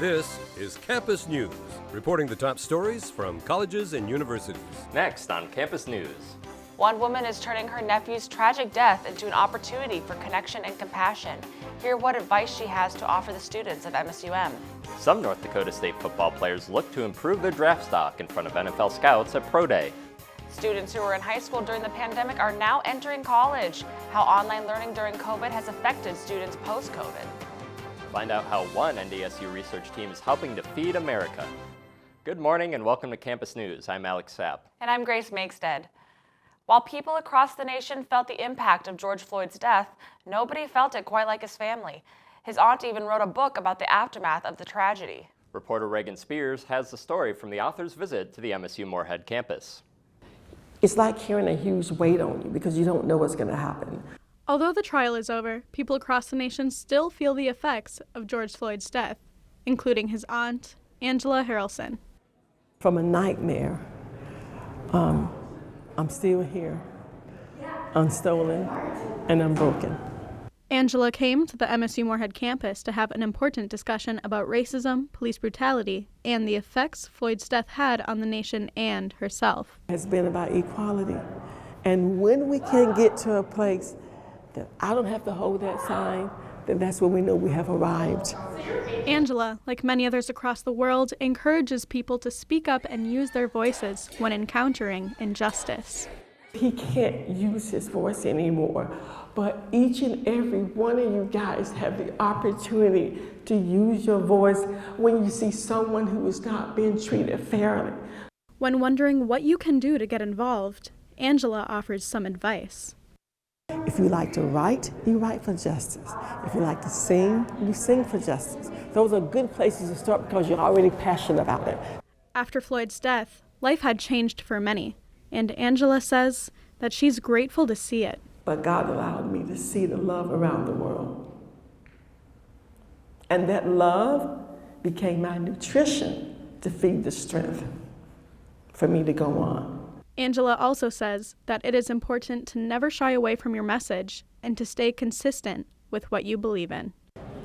This is Campus News, reporting the top stories from colleges and universities. Next on Campus News. One woman is turning her nephew's tragic death into an opportunity for connection and compassion. Hear what advice she has to offer the students of MSUM. Some North Dakota State football players look to improve their draft stock in front of NFL scouts at Pro Day. Students who were in high school during the pandemic are now entering college. How online learning during COVID has affected students post-COVID. Find out how one NDSU research team is helping to feed America. Good morning and welcome to Campus News. I'm Alex Sapp. And I'm Grace Makestead. While people across the nation felt the impact of George Floyd's death, nobody felt it quite like his family. His aunt even wrote a book about the aftermath of the tragedy. Reporter Reagan Spears has the story from the author's visit to the MSU Moorhead campus. It's like carrying a huge weight on you because you don't know what's going to happen. Although the trial is over, people across the nation still feel the effects of George Floyd's death, including his aunt, Angela Harrelson. From a nightmare, I'm still here, unstolen, and unbroken. Angela came to the MSU Moorhead campus to have an important discussion about racism, police brutality, and the effects Floyd's death had on the nation and herself. It's been about equality. And when we can get to a place that I don't have to hold that sign, then that's when we know we have arrived. Angela, like many others across the world, encourages people to speak up and use their voices when encountering injustice. He can't use his voice anymore, but each and every one of you guys have the opportunity to use your voice when you see someone who is not being treated fairly. When wondering what you can do to get involved, Angela offers some advice. If you like to write, you write for justice. If you like to sing, you sing for justice. Those are good places to start because you're already passionate about it. After Floyd's death, life had changed for many, and Angela says that she's grateful to see it. But God allowed me to see the love around the world. And that love became my nutrition to feed the strength for me to go on. Angela also says that it is important to never shy away from your message and to stay consistent with what you believe in.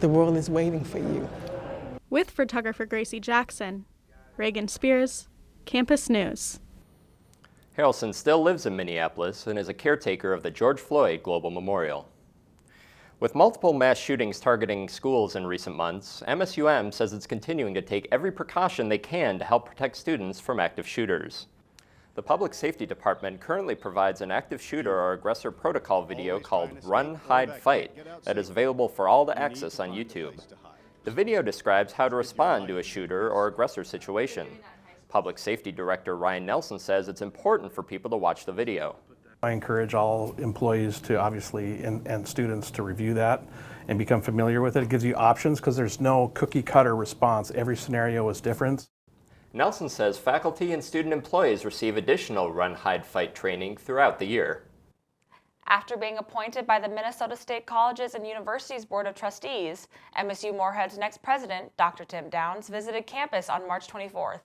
The world is waiting for you. With photographer Gracie Jackson, Reagan Spears, Campus News. Harrelson still lives in Minneapolis and is a caretaker of the George Floyd Global Memorial. With multiple mass shootings targeting schools in recent months, MSUM says it's continuing to take every precaution they can to help protect students from active shooters. The Public Safety Department currently provides an active shooter or aggressor protocol video called Run, Hide, Fight that is available for all to access on YouTube. The video describes how to respond to a shooter or aggressor situation. Public Safety Director Ryan Nelson says it's important for people to watch the video. I encourage all employees to obviously and students to review that and become familiar with it. It gives you options because there's no cookie cutter response. Every scenario is different. Nelson says faculty and student employees receive additional Run, Hide, Fight training throughout the year. After being appointed by the Minnesota State Colleges and Universities Board of Trustees, MSU Moorhead's next president, Dr. Tim Downs, visited campus on March 24th.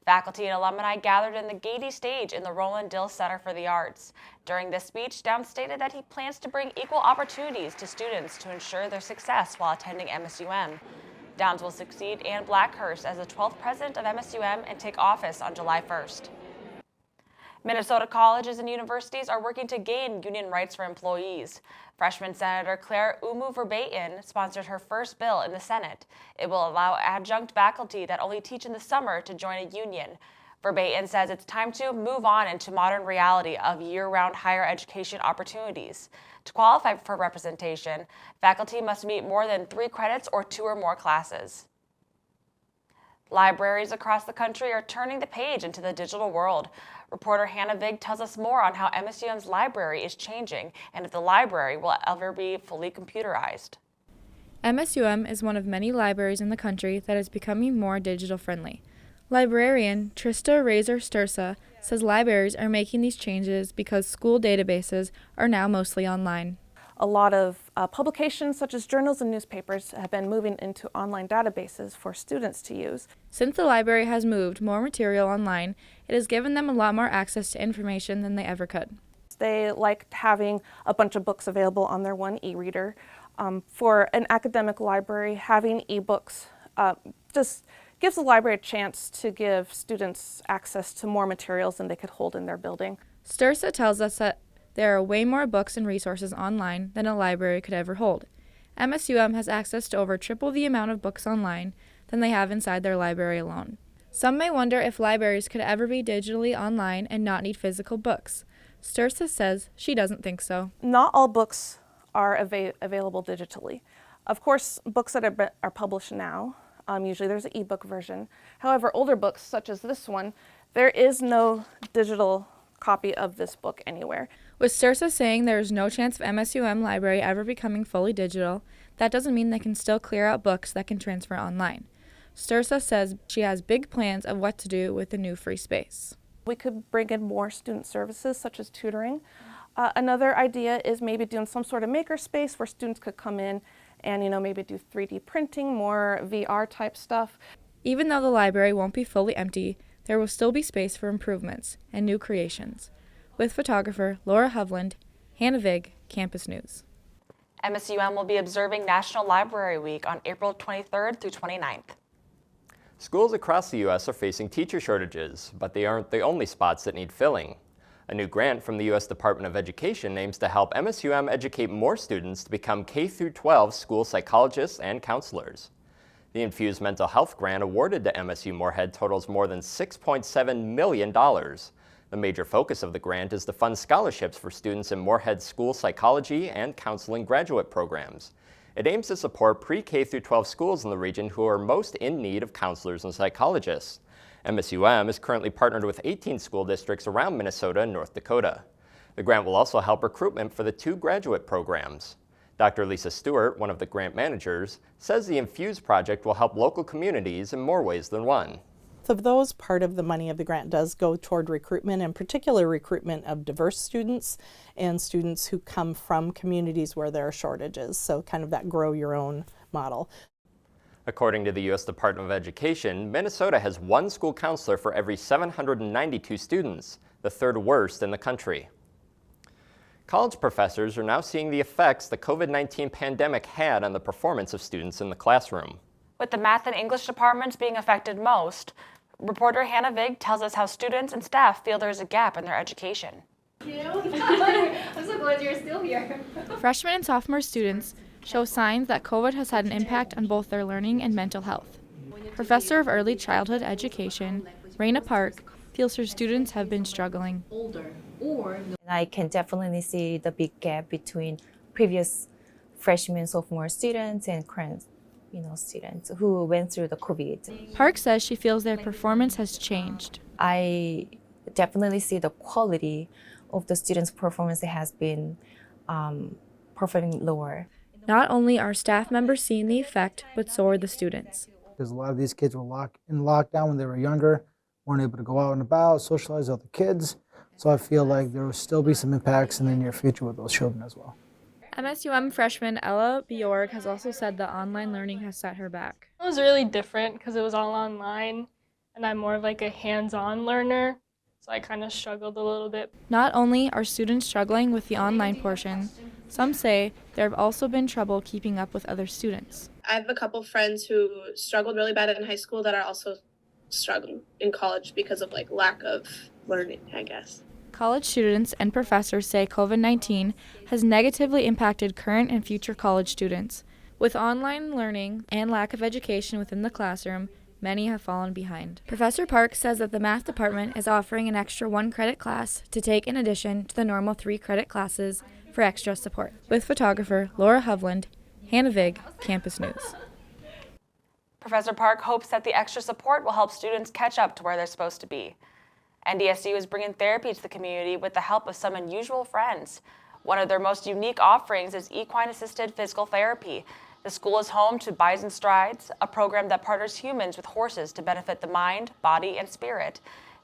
Faculty and alumni gathered in the Gady stage in the Roland Dill Center for the Arts. During this speech, Downs stated that he plans to bring equal opportunities to students to ensure their success while attending MSUM. Downs will succeed Ann Blackhurst as the 12th president of MSUM and take office on July 1st. Minnesota colleges and universities are working to gain union rights for employees. Freshman Senator Claire Umu Verbaeten sponsored her first bill in the Senate. It will allow adjunct faculty that only teach in the summer to join a union. Verbaeten says it's time to move on into modern reality of year-round higher education opportunities. To qualify for representation, faculty must meet more than 3 credits or 2 or more classes. Libraries across the country are turning the page into the digital world. Reporter Hannah Vig tells us more on how MSUM's library is changing and if the library will ever be fully computerized. MSUM is one of many libraries in the country that is becoming more digital friendly. Librarian Trista Razor-Stursa says libraries are making these changes because school databases are now mostly online. A lot of publications such as journals and newspapers have been moving into online databases for students to use. Since the library has moved more material online, it has given them a lot more access to information than they ever could. They liked having a bunch of books available on their one e-reader. For an academic library, having e-books just gives the library a chance to give students access to more materials than they could hold in their building. Stursa tells us that there are way more books and resources online than a library could ever hold. MSUM has access to over triple the amount of books online than they have inside their library alone. Some may wonder if libraries could ever be digitally online and not need physical books. Stursa says she doesn't think so. Not all books are available digitally. Of course, books that are published now, usually there's an ebook version. However, older books, such as this one, there is no digital copy of this book anywhere. With Stursa saying there is no chance of MSUM library ever becoming fully digital, that doesn't mean they can still clear out books that can transfer online. Stursa says she has big plans of what to do with the new free space. We could bring in more student services, such as tutoring. Another idea is maybe doing some sort of maker space where students could come in and maybe do 3D printing, more VR type stuff. Even though the library won't be fully empty, there will still be space for improvements and new creations. With photographer Laura Hovland, Hannah Vig, Campus News. MSUM will be observing National Library Week on April 23rd through 29th. Schools across the U.S. are facing teacher shortages, but they aren't the only spots that need filling. A new grant from the U.S. Department of Education aims to help MSUM educate more students to become K-12 school psychologists and counselors. The Infused Mental Health Grant awarded to MSU Moorhead totals more than $6.7 million. The major focus of the grant is to fund scholarships for students in Moorhead's school psychology and counseling graduate programs. It aims to support pre-K-12 schools in the region who are most in need of counselors and psychologists. MSUM is currently partnered with 18 school districts around Minnesota and North Dakota. The grant will also help recruitment for the 2 graduate programs. Dr. Lisa Stewart, one of the grant managers, says the Infuse project will help local communities in more ways than one. So those part of the money of the grant does go toward recruitment, in particular recruitment of diverse students and students who come from communities where there are shortages, so kind of that grow your own model. According to the U.S. Department of Education, Minnesota has 1 school counselor for every 792 students, the 3rd worst in the country. College professors are now seeing the effects the COVID-19 pandemic had on the performance of students in the classroom. With the math and English departments being affected most, reporter Hannah Vig tells us how students and staff feel there's a gap in their education. I'm so glad you're still here. Freshman and sophomore students show signs that COVID has had an impact on both their learning and mental health. Professor of Early Childhood Education, Raina Park, feels her students have been struggling. I can definitely see the big gap between previous freshman, sophomore students and current students who went through the COVID. Park says she feels their performance has changed. I definitely see the quality of the students' performance has been performing lower. Not only are staff members seeing the effect, but so are the students. Because a lot of these kids were in lockdown when they were younger, weren't able to go out and about, socialize with other kids. So I feel like there will still be some impacts in the near future with those children as well. MSUM freshman Ella Bjorg has also said that online learning has set her back. It was really different because it was all online, and I'm more of like a hands-on learner, so I kind of struggled a little bit. Not only are students struggling with the online portion, some say there have also been trouble keeping up with other students. I have a couple friends who struggled really bad in high school that are also struggling in college because of lack of learning, I guess. College students and professors say COVID-19 has negatively impacted current and future college students. With online learning and lack of education within the classroom, many have fallen behind. Professor Park says that the math department is offering an extra 1-credit class to take in addition to the normal 3-credit classes for extra support. With photographer Laura Hovland, Hannah Vig, Campus News. Professor Park hopes that the extra support will help students catch up to where they're supposed to be. NDSU is bringing therapy to the community with the help of some unusual friends. One of their most unique offerings is equine-assisted physical therapy. The school is home to Bison Strides, a program that partners humans with horses to benefit the mind, body, and spirit.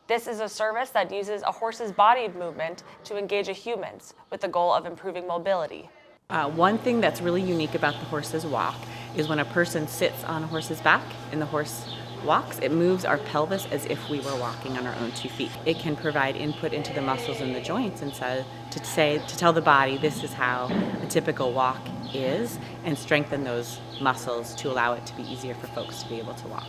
This is a service that uses a horse's body movement to engage humans with the goal of improving mobility. One thing that's really unique about the horse's walk is when a person sits on a horse's back and the horse walks, it moves our pelvis as if we were walking on our own 2 feet. It can provide input into the muscles and the joints and so to tell the body this is how a typical walk is and strengthen those muscles to allow it to be easier for folks to be able to walk.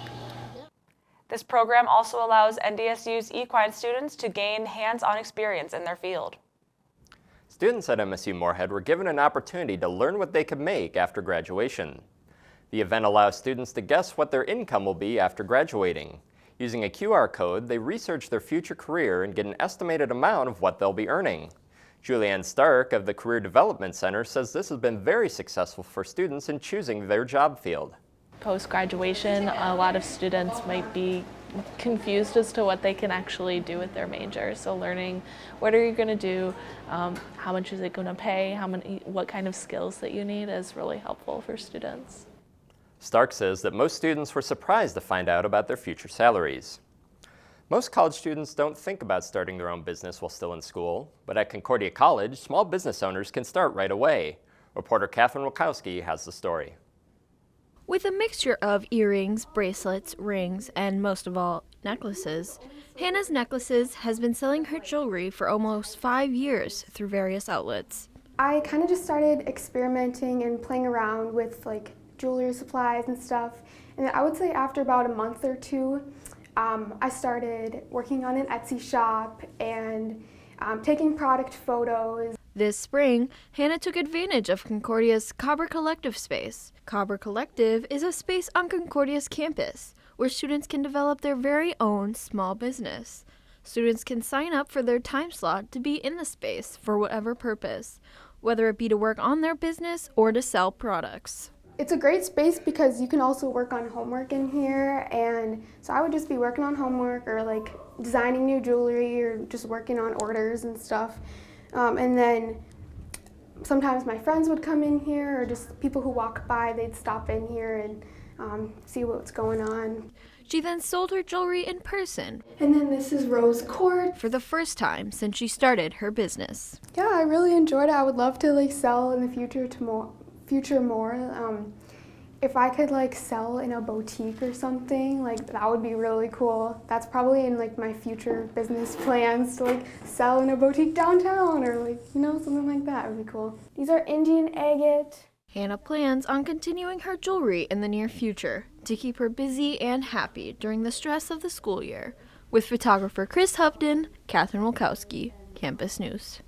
This program also allows NDSU's equine students to gain hands-on experience in their field. Students at MSU Moorhead were given an opportunity to learn what they could make after graduation. The event allows students to guess what their income will be after graduating. Using a QR code, they research their future career and get an estimated amount of what they'll be earning. Julianne Stark of the Career Development Center says this has been very successful for students in choosing their job field. Post-graduation, a lot of students might be confused as to what they can actually do with their major. So learning what are you going to do, how much is it going to pay, what kind of skills that you need is really helpful for students. Stark says that most students were surprised to find out about their future salaries. Most college students don't think about starting their own business while still in school, but at Concordia College, small business owners can start right away. Reporter Catherine Wilkowski has the story. With a mixture of earrings, bracelets, rings, and most of all, necklaces, Hannah's Necklaces has been selling her jewelry for almost 5 years through various outlets. I kind of just started experimenting and playing around with like jewelry supplies and stuff. And I would say after about a month or two, I started working on an Etsy shop and taking product photos. This spring, Hannah took advantage of Concordia's Cobber Collective space. Cobber Collective is a space on Concordia's campus where students can develop their very own small business. Students can sign up for their time slot to be in the space for whatever purpose, whether it be to work on their business or to sell products. It's a great space because you can also work on homework in here, and so I would just be working on homework or like designing new jewelry or just working on orders and stuff. And then sometimes my friends would come in here or just people who walk by, they'd stop in here and see what's going on. She then sold her jewelry in person. And then this is rose quartz. For the first time since she started her business. Yeah, I really enjoyed it. I would love to like sell in the future more. If I could like sell in a boutique or something, like that would be really cool. That's probably in like my future business plans to like sell in a boutique downtown or like, you know, something like that would be cool. These are Indian agate. Hannah plans on continuing her jewelry in the near future to keep her busy and happy during the stress of the school year. With photographer Chris Hupton, Catherine Wilkowski, Campus News.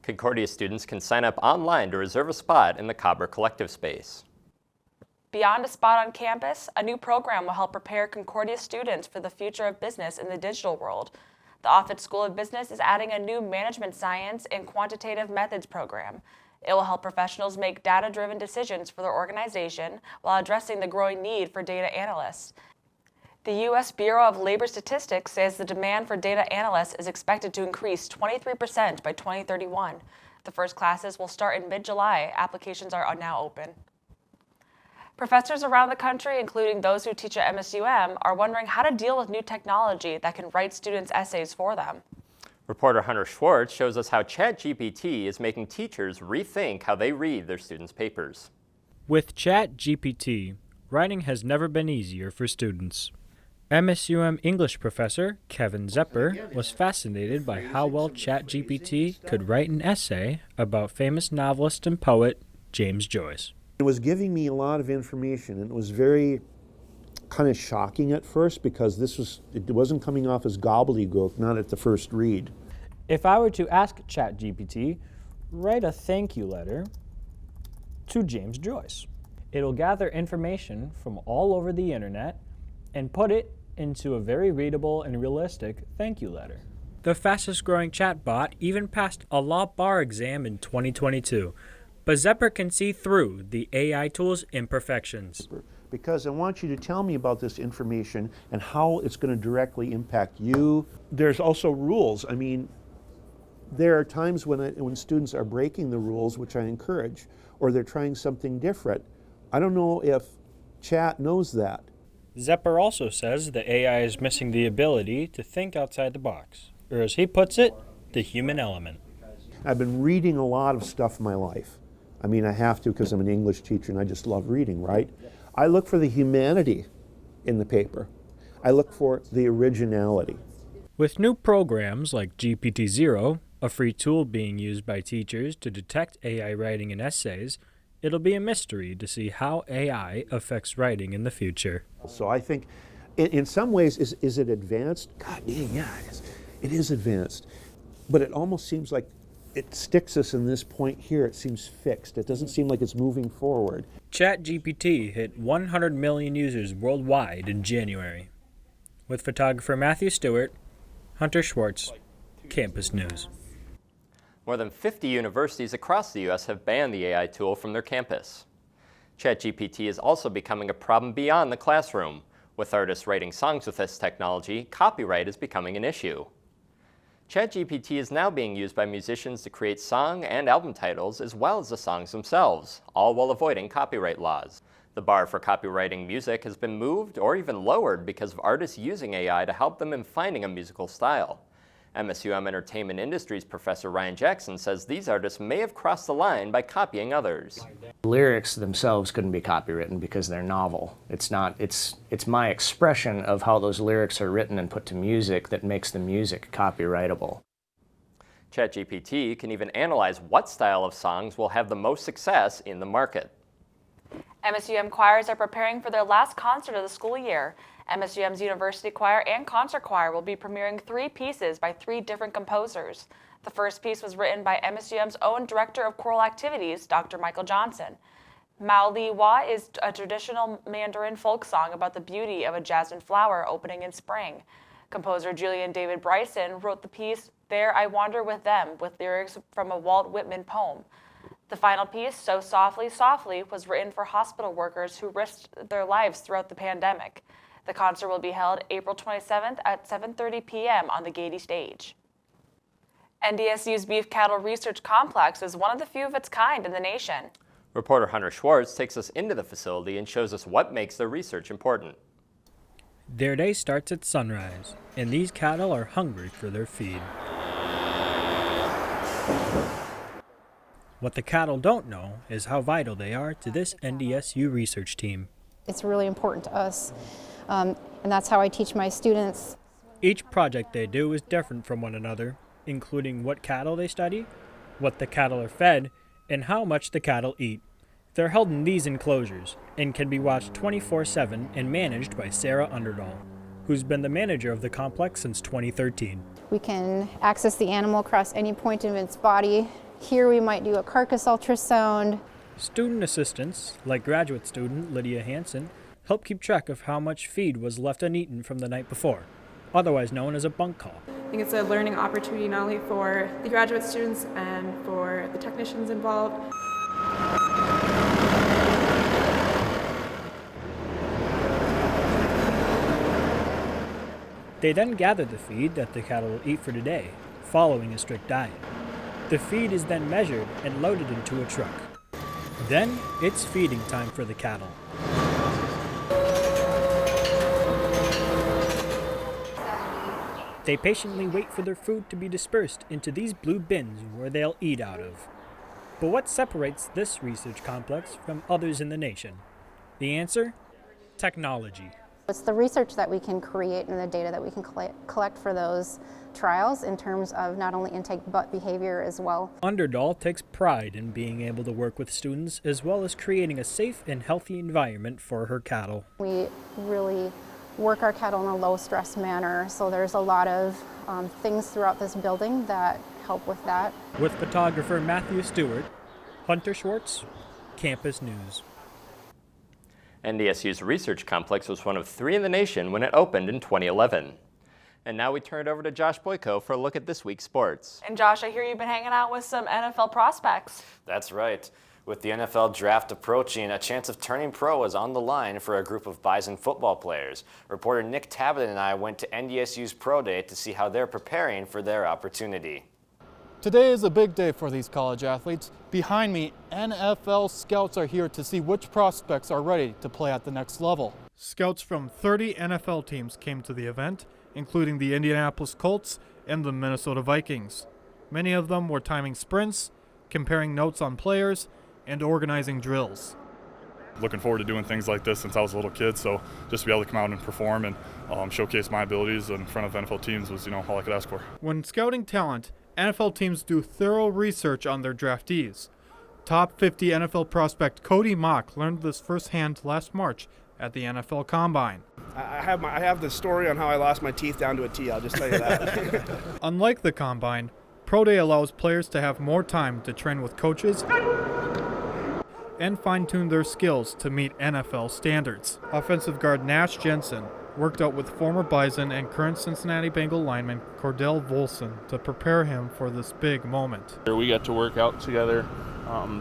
Concordia students can sign up online to reserve a spot in the Cobber Collective space. Beyond a spot on campus, a new program will help prepare Concordia students for the future of business in the digital world. The Offutt School of Business is adding a new management science and quantitative methods program. It will help professionals make data-driven decisions for their organization while addressing the growing need for data analysts. The U.S. Bureau of Labor Statistics says the demand for data analysts is expected to increase 23% by 2031. The first classes will start in mid-July. Applications are now open. Professors around the country, including those who teach at MSUM, are wondering how to deal with new technology that can write students' essays for them. Reporter Hunter Schwartz shows us how ChatGPT is making teachers rethink how they read their students' papers. With ChatGPT, writing has never been easier for students. MSUM English professor Kevin Zepper was fascinated by how well ChatGPT could write an essay about famous novelist and poet James Joyce. It was giving me a lot of information, and it was very kind of shocking at first because it wasn't coming off as gobbledygook, not at the first read. If I were to ask ChatGPT, write a thank you letter to James Joyce, it'll gather information from all over the internet and put it into a very readable and realistic thank you letter. The fastest growing chatbot even passed a law bar exam in 2022, but Zepper can see through the AI tool's imperfections. Because I want you to tell me about this information and how it's going to directly impact you. There's also rules. I mean, there are times when students are breaking the rules, which I encourage, or they're trying something different. I don't know if Chat knows that. Zepper also says the AI is missing the ability to think outside the box, or as he puts it, the human element. I've been reading a lot of stuff in my life. I mean, I have to because I'm an English teacher and I just love reading, right? I look for the humanity in the paper. I look for the originality. With new programs like GPT-0, a free tool being used by teachers to detect AI writing in essays, It'll be a mystery to see how AI affects writing in the future. So I think in some ways, is it advanced? God, yeah, it is. It is advanced. But it almost seems like it sticks us in this point here. It seems fixed. It doesn't seem like it's moving forward. ChatGPT hit 100 million users worldwide in January. With photographer Matthew Stewart, Hunter Schwartz, Campus News. More than 50 universities across the U.S. have banned the AI tool from their campus. ChatGPT is also becoming a problem beyond the classroom. With artists writing songs with this technology, copyright is becoming an issue. ChatGPT is now being used by musicians to create song and album titles as well as the songs themselves, all while avoiding copyright laws. The bar for copywriting music has been moved or even lowered because of artists using AI to help them in finding a musical style. MSUM Entertainment Industries professor Ryan Jackson says these artists may have crossed the line by copying others. Lyrics themselves couldn't be copywritten because they're novel. It's my expression of how those lyrics are written and put to music that makes the music copyrightable. ChatGPT can even analyze what style of songs will have the most success in the market. MSUM choirs are preparing for their last concert of the school year. MSUM's University Choir and Concert Choir will be premiering 3 pieces by 3 different composers. The first piece was written by MSUM's own Director of Choral Activities, Dr. Michael Johnson. Mao Li Wa is a traditional Mandarin folk song about the beauty of a jasmine flower opening in spring. Composer Julian David Bryson wrote the piece There I Wander With Them, with lyrics from a Walt Whitman poem. The final piece, So Softly, Softly, was written for hospital workers who risked their lives throughout the pandemic. The concert will be held April 27th at 7:30 p.m. on the Gaiety stage. NDSU's Beef Cattle Research Complex is one of the few of its kind in the nation. Reporter Hunter Schwartz takes us into the facility and shows us what makes their research important. Their day starts at sunrise, and these cattle are hungry for their feed. What the cattle don't know is how vital they are to this NDSU research team. It's really important to us, and that's how I teach my students. Each project they do is different from one another, including what cattle they study, what the cattle are fed, and how much the cattle eat. They're held in these enclosures and can be watched 24/7 and managed by Sarah Underdahl, who's been the manager of the complex since 2013. We can access the animal across any point of its body. Here we might do a carcass ultrasound. Student assistants, like graduate student Lydia Hansen, help keep track of how much feed was left uneaten from the night before, otherwise known as a bunk call. I think it's a learning opportunity not only for the graduate students and for the technicians involved. They then gather the feed that the cattle will eat for today, following a strict diet. The feed is then measured and loaded into a truck. Then, it's feeding time for the cattle. They patiently wait for their food to be dispersed into these blue bins where they'll eat out of. But what separates this research complex from others in the nation? The answer? Technology. It's the research that we can create and the data that we can collect for those trials in terms of not only intake but behavior as well. Underdahl takes pride in being able to work with students as well as creating a safe and healthy environment for her cattle. We really work our cattle in a low-stress manner, so there's a lot of things throughout this building that help with that. With photographer Matthew Stewart, Hunter Schwartz, Campus News. NDSU's research complex was one of 3 in the nation when it opened in 2011. And now we turn it over to Josh Boyko for a look at this week's sports. And Josh, I hear you've been hanging out with some NFL prospects. That's right. With the NFL draft approaching, a chance of turning pro is on the line for a group of Bison football players. Reporter Nick Tabbitt and I went to NDSU's Pro Day to see how they're preparing for their opportunity. Today is a big day for these college athletes. Behind me, NFL scouts are here to see which prospects are ready to play at the next level. Scouts from 30 NFL teams came to the event, including the Indianapolis Colts and the Minnesota Vikings. Many of them were timing sprints, comparing notes on players, and organizing drills. Looking forward to doing things like this since I was a little kid, so just to be able to come out and perform and showcase my abilities in front of NFL teams was, all I could ask for. When scouting talent, NFL teams do thorough research on their draftees. Top 50 NFL prospect Cody Mock learned this firsthand last March at the NFL Combine. I have the story on how I lost my teeth down to a T, I'll just tell you that. Unlike the Combine, Pro Day allows players to have more time to train with coaches and fine-tune their skills to meet NFL standards. Offensive guard Nash Jensen worked out with former Bison and current Cincinnati Bengal lineman Cordell Volson to prepare him for this big moment. We got to work out together,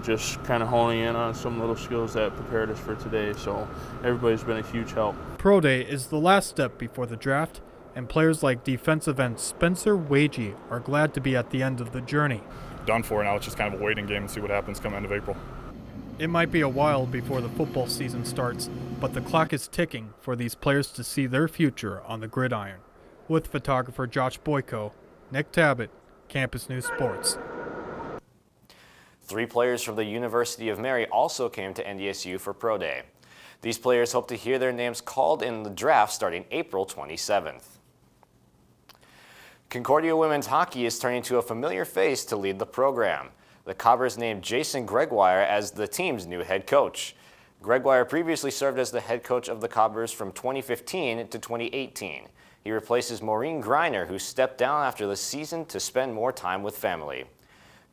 just kind of honing in on some little skills that prepared us for today, so everybody's been a huge help. Pro Day is the last step before the draft, and players like defensive end Spencer Wagee are glad to be at the end of the journey. Done for now, it's just kind of a waiting game and see what happens come end of April. It might be a while before the football season starts, but the clock is ticking for these players to see their future on the gridiron. With photographer Josh Boyko, Nick Tabbitt, Campus News Sports. 3 players from the University of Mary also came to NDSU for Pro Day. These players hope to hear their names called in the draft starting April 27th. Concordia women's hockey is turning to a familiar face to lead the program. The Cobbers named Jason Gregoire as the team's new head coach. Gregoire previously served as the head coach of the Cobbers from 2015 to 2018. He replaces Maureen Greiner, who stepped down after the season to spend more time with family.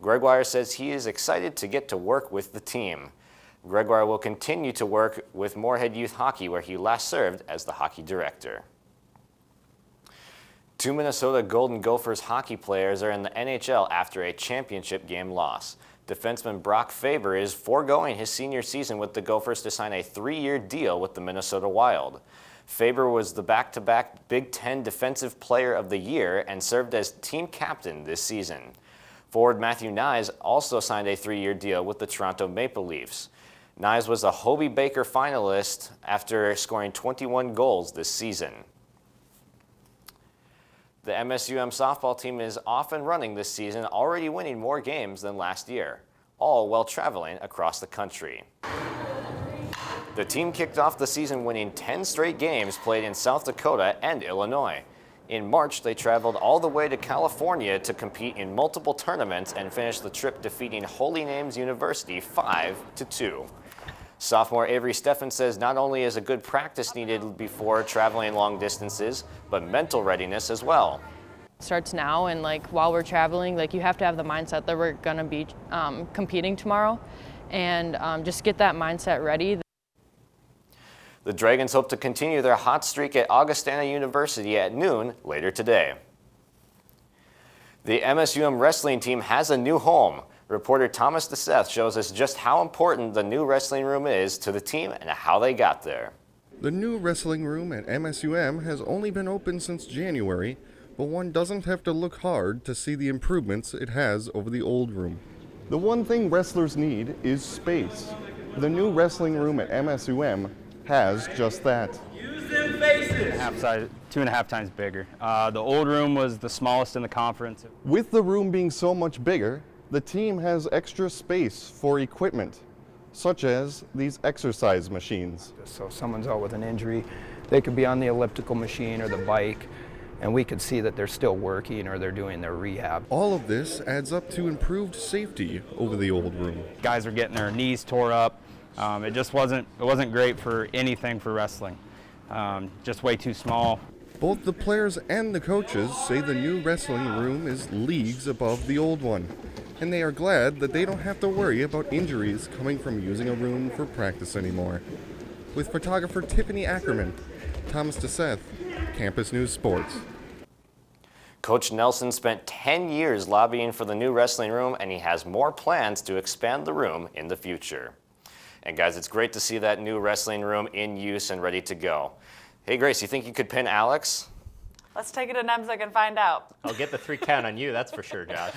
Gregoire says he is excited to get to work with the team. Gregoire will continue to work with Moorhead Youth Hockey, where he last served as the hockey director. 2 Minnesota Golden Gophers hockey players are in the NHL after a championship game loss. Defenseman Brock Faber is foregoing his senior season with the Gophers to sign a 3-year deal with the Minnesota Wild. Faber was the back-to-back Big Ten Defensive Player of the Year and served as team captain this season. Forward Matthew Nyes also signed a 3-year deal with the Toronto Maple Leafs. Nyes was a Hobey Baker finalist after scoring 21 goals this season. The MSUM softball team is off and running this season, already winning more games than last year, all while traveling across the country. The team kicked off the season winning 10 straight games played in South Dakota and Illinois. In March, they traveled all the way to California to compete in multiple tournaments and finished the trip defeating Holy Names University 5-2. Sophomore Avery Steffen says not only is a good practice needed before traveling long distances, but mental readiness as well. It starts now, and while we're traveling, you have to have the mindset that we're going to be competing tomorrow, and just get that mindset ready. The Dragons hope to continue their hot streak at Augustana University at noon later today. The MSUM wrestling team has a new home. Reporter Thomas DeSeth shows us just how important the new wrestling room is to the team and how they got there. The new wrestling room at MSUM has only been open since January, but one doesn't have to look hard to see the improvements it has over the old room. The one thing wrestlers need is space. The new wrestling room at MSUM has just that. 2.5 times bigger. The old room was the smallest in the conference. With the room being so much bigger, the team has extra space for equipment, such as these exercise machines. So if someone's out with an injury, they could be on the elliptical machine or the bike, and we could see that they're still working or they're doing their rehab. All of this adds up to improved safety over the old room. Guys are getting their knees tore up. It just wasn't great for anything for wrestling. Just way too small. Both the players and the coaches say the new wrestling room is leagues above the old one, and they are glad that they don't have to worry about injuries coming from using a room for practice anymore. With photographer Tiffany Ackerman, Thomas DeSeth, Campus News Sports. Coach Nelson spent 10 years lobbying for the new wrestling room, and he has more plans to expand the room in the future. And guys, it's great to see that new wrestling room in use and ready to go. Hey Grace, you think you could pin Alex? Let's take it to NEMSIC and find out. I'll get the 3 count on you, that's for sure, Josh.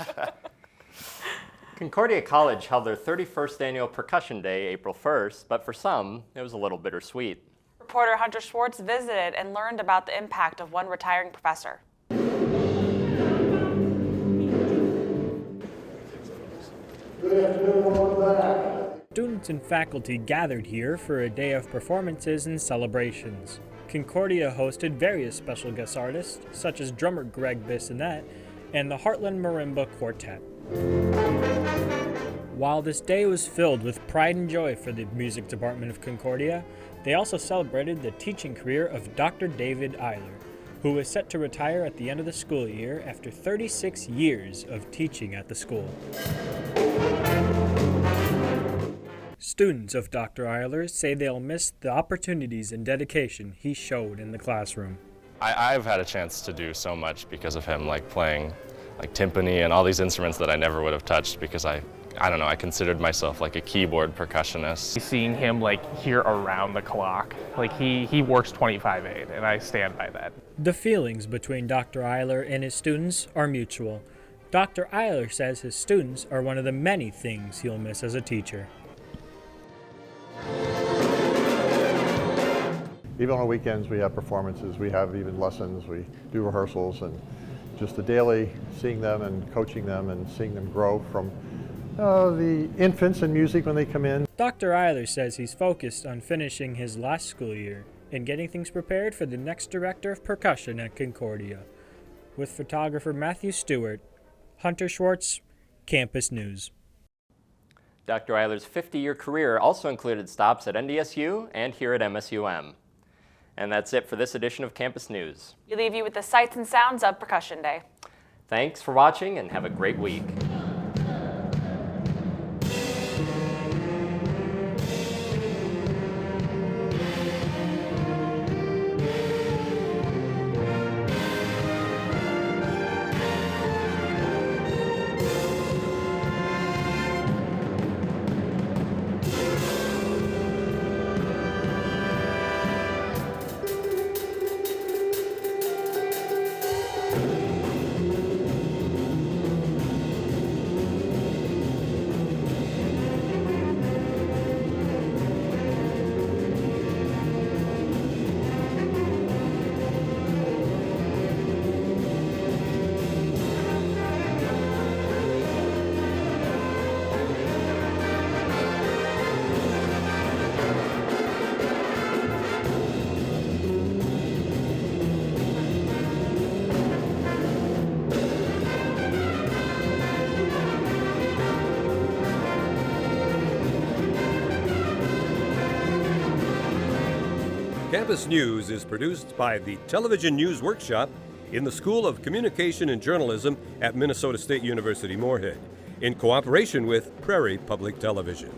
Concordia College held their 31st annual Percussion Day April 1st, but for some, it was a little bittersweet. Reporter Hunter Schwartz visited and learned about the impact of one retiring professor. Students and faculty gathered here for a day of performances and celebrations. Concordia hosted various special guest artists, such as drummer Greg Bissonette and the Heartland Marimba Quartet. While this day was filled with pride and joy for the music department of Concordia, they also celebrated the teaching career of Dr. David Eiler, who is set to retire at the end of the school year after 36 years of teaching at the school. Students of Dr. Eiler say they'll miss the opportunities and dedication he showed in the classroom. I've had a chance to do so much because of him, like playing like timpani and all these instruments that I never would have touched because I don't know, I considered myself like a keyboard percussionist. Seeing him like here around the clock, like he works 25/8 and I stand by that. The feelings between Dr. Eiler and his students are mutual. Dr. Eiler says his students are one of the many things he'll miss as a teacher. Even on weekends we have performances, we have even lessons, we do rehearsals, and just the daily seeing them and coaching them and seeing them grow from the infants in music when they come in. Dr. Eiler says he's focused on finishing his last school year and getting things prepared for the next director of percussion at Concordia. With photographer Matthew Stewart, Hunter Schwartz, Campus News. Dr. Eiler's 50-year career also included stops at NDSU and here at MSUM. And that's it for this edition of Campus News. We leave you with the sights and sounds of Percussion Day. Thanks for watching and have a great week. Campus News is produced by the Television News Workshop in the School of Communication and Journalism at Minnesota State University Moorhead, in cooperation with Prairie Public Television.